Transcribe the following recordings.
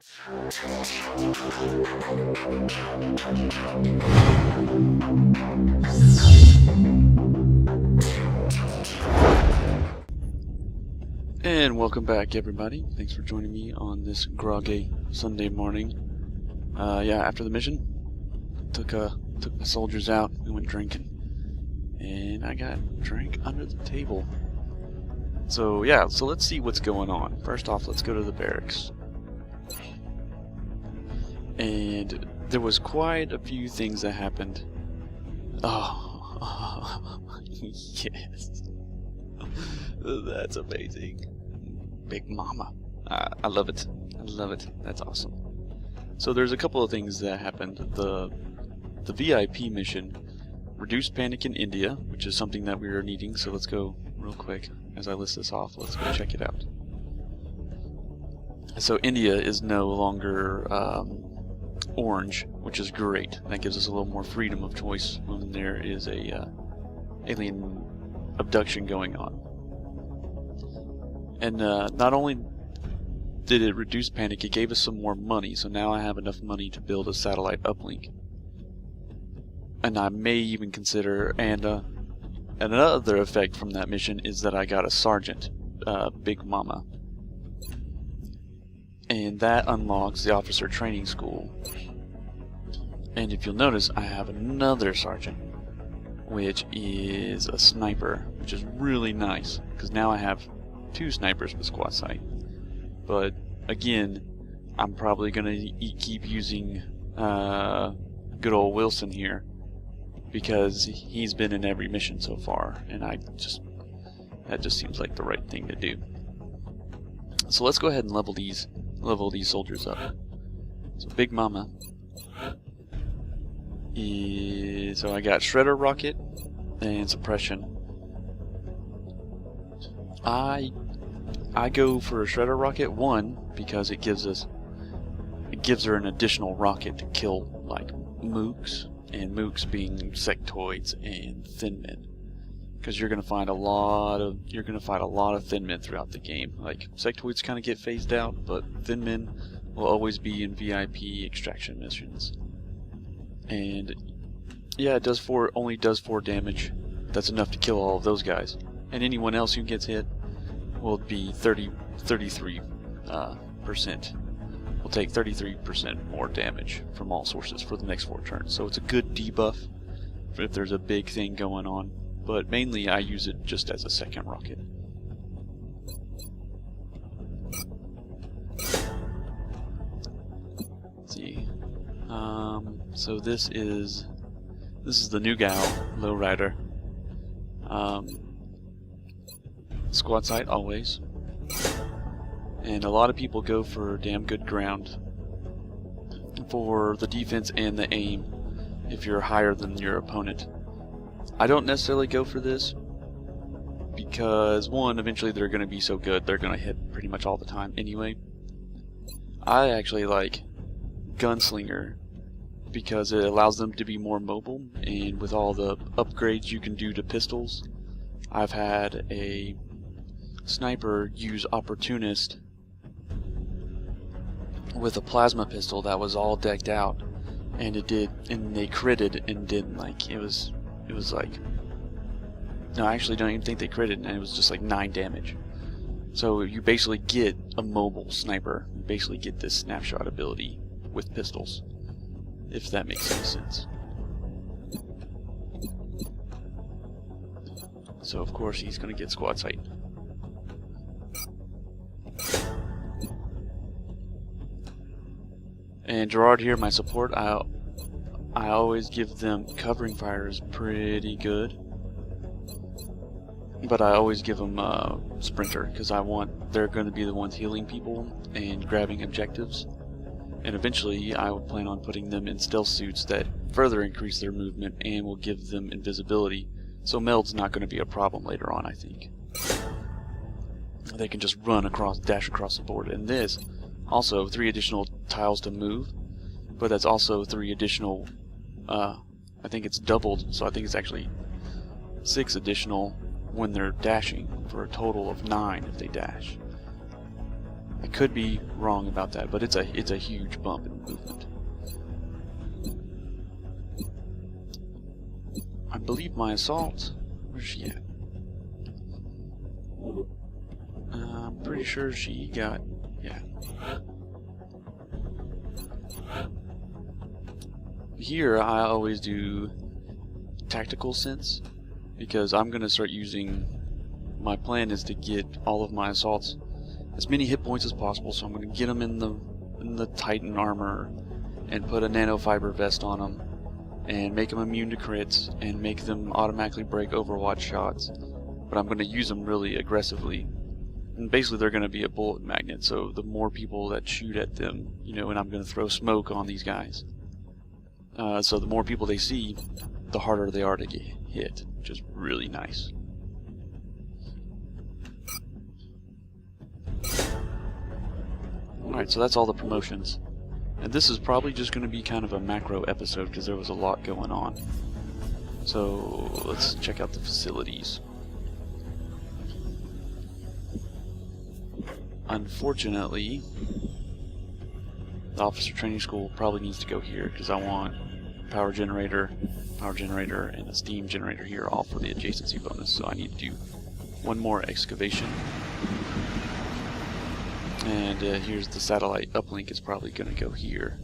And welcome back, everybody. Thanks for joining me on this groggy Sunday morning. Yeah, after the mission, took my soldiers out. We went drinking, and I got drank under the table. So yeah, so let's see what's going on. First off, let's go to the barracks. And there was quite a few things that happened. Oh, yes. That's amazing. Big Mama. I love it. I love it. That's awesome. So there's a couple of things that happened. The VIP mission, reduced panic in India, which is something that we are needing. So let's go real quick as I list this off. Let's go check it out. So India is no longer orange, which is great. That gives us a little more freedom of choice when there is a alien abduction going on. And not only did it reduce panic, it gave us some more money. So now I have enough money to build a satellite uplink. And I may even consider, and another effect from that mission is that I got a sergeant, Big Mama. And that unlocks the officer training school. And if you'll notice, I have another sergeant, which is a sniper, which is really nice, because now I have 2 snipers with squad sight. But again, I'm probably going to keep using good old Wilson here, because he's been in every mission so far, and that just seems like the right thing to do. So let's go ahead and level these soldiers up. So Big Mama is, so I got Shredder Rocket and Suppression. I go for a Shredder Rocket, one, because it gives her an additional rocket to kill like mooks, and mooks being sectoids and thin men. Because you're gonna fight a lot of thin men throughout the game. Like sectoids kind of get phased out, but thin men will always be in VIP extraction missions. And yeah, it only does 4 damage. That's enough to kill all of those guys. And anyone else who gets hit will be 33%. Will take 33% more damage from all sources for the next 4 turns. So it's a good debuff if there's a big thing going on. But mainly I use it just as a second rocket. Let's see. So this is the new gal, Lowrider. Squad sight always. And a lot of people go for damn good ground for the defense and the aim if you're higher than your opponent. I don't necessarily go for this because, one, eventually they're going to be so good they're going to hit pretty much all the time anyway. I actually like Gunslinger because it allows them to be more mobile, and with all the upgrades you can do to pistols, I've had a sniper use Opportunist with a plasma pistol that was all decked out, and they critted and did like, it was like, no, I actually don't even think they critted, and it was just like 9 damage. So you basically get a mobile sniper. You basically get this snapshot ability with pistols, if that makes any sense. So of course he's going to get squad sight. And Gerard here, my support, I always give them covering fire is pretty good, but I always give them sprinter because they're going to be the ones healing people and grabbing objectives. And eventually I would plan on putting them in stealth suits that further increase their movement and will give them invisibility. So meld's not going to be a problem later on, I think. They can just dash across the board. And this, also 3 additional tiles to move, but that's also 3 additional, I think it's doubled, so I think it's actually 6 additional when they're dashing, for a total of 9 if they dash. I could be wrong about that, but it's a huge bump in movement. I believe my assault. Where's she at? I'm pretty sure she got, yeah. Here I always do tactical sense, because I'm going to start using, my plan is to get all of my assaults as many hit points as possible, so I'm going to get them in the Titan armor and put a nanofiber vest on them and make them immune to crits and make them automatically break Overwatch shots, but I'm going to use them really aggressively. And basically they're going to be a bullet magnet, so the more people that shoot at them, you know, and I'm going to throw smoke on these guys. So the more people they see, the harder they are to get hit, which is really nice. Alright, so that's all the promotions. And this is probably just going to be kind of a macro episode because there was a lot going on. So let's check out the facilities. Unfortunately, the officer training school probably needs to go here because I want power generator, and a steam generator here, all for the adjacency bonus. So I need to do one more excavation. And here's the satellite uplink is probably going to go here.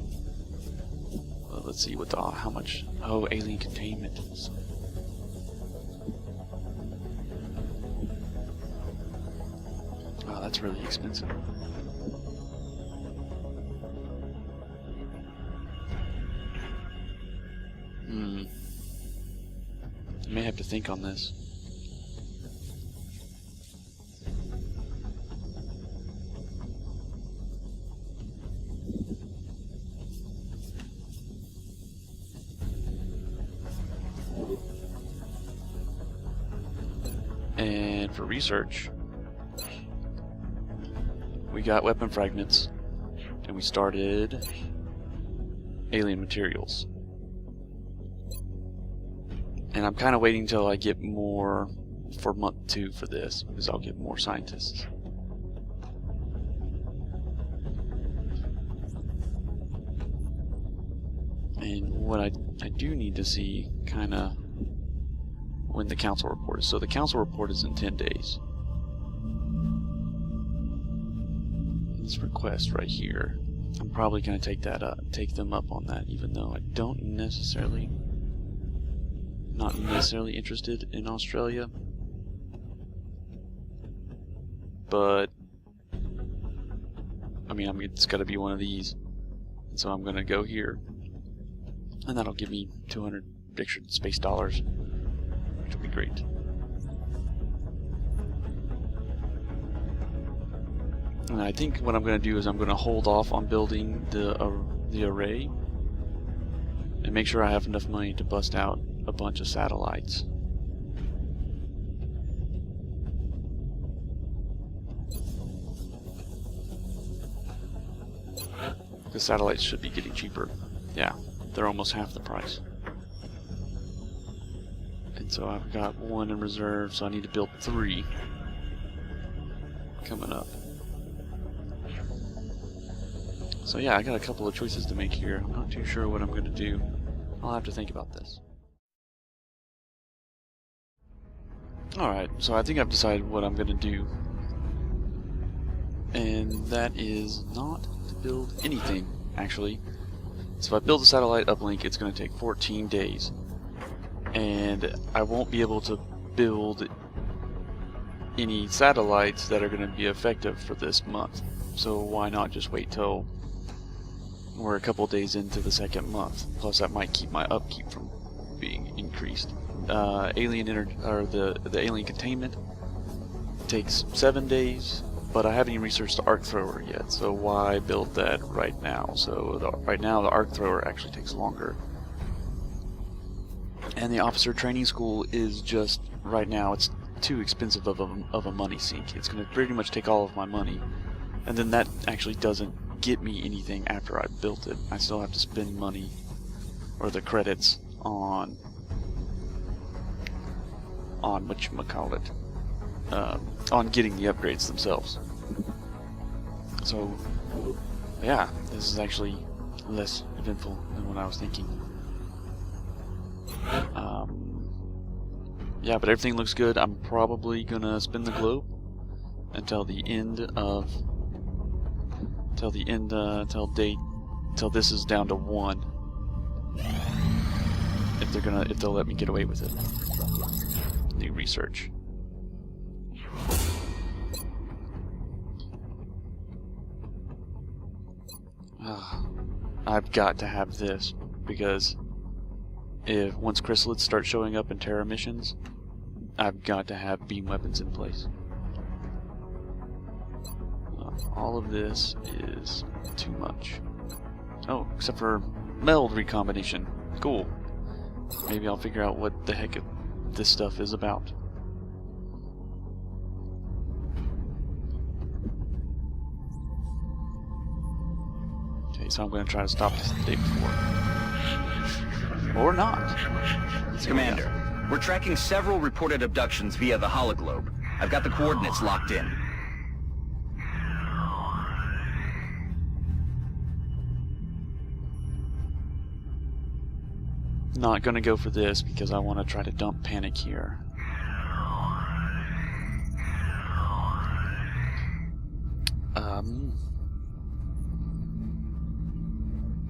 Well, let's see what how much. Oh, alien containment. Oh, that's really expensive. I may have to think on this. And for research, we got weapon fragments, and we started alien materials. And I'm kind of waiting until I get more for month 2 for this, because I'll get more scientists. And what I do need to see kind of when the council report is. So the council report is in 10 days. This request right here, I'm probably going to take them up on that, even though I don't necessarily, not necessarily interested in Australia. But I mean, it's got to be one of these, and so I'm going to go here, and that'll give me 200 extra space dollars, which will be great. And I think what I'm going to do is I'm going to hold off on building the array and make sure I have enough money to bust out a bunch of satellites. The satellites should be getting cheaper. Yeah, they're almost half the price. And so I've got 1 in reserve, so I need to build 3 coming up. So yeah, I got a couple of choices to make here. I'm not too sure what I'm going to do. I'll have to think about this. Alright, so I think I've decided what I'm going to do. And that is not to build anything, actually. So if I build a satellite uplink, it's going to take 14 days. And I won't be able to build any satellites that are going to be effective for this month. So why not just wait till we're a couple days into the 2nd month? Plus that might keep my upkeep from being increased. The alien containment takes 7 days, but I haven't even researched the arc thrower yet, so why build that right now? So right now the arc thrower actually takes longer. And the officer training school is just, right now, it's too expensive of a money sink. It's going to pretty much take all of my money, and then that actually doesn't get me anything after I built it. I still have to spend money, or the credits, on whatchamacallit, on getting the upgrades themselves. So, yeah, this is actually less eventful than what I was thinking. Yeah, but everything looks good. I'm probably gonna spin the globe until the end of, until this is down to 1. If they'll let me get away with it. New research. I've got to have this, because once chrysalids start showing up in Terra missions, I've got to have beam weapons in place. All of this is too much. Oh, except for meld recombination. Cool. Maybe I'll figure out what the heck this stuff is about. Okay, so I'm going to try to stop this the day before. Or not. Commander, we're tracking several reported abductions via the hologlobe. I've got the coordinates locked in. Not going to go for this because I want to try to dump panic here.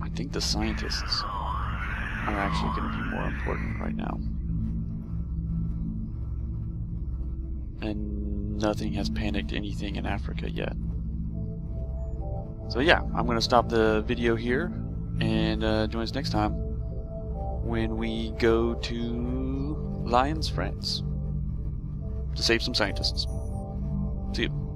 I think the scientists are actually going to be more important right now. And nothing has panicked anything in Africa yet. So yeah, I'm going to stop the video here and join us next time when we go to Lyons, France to save some scientists. See you.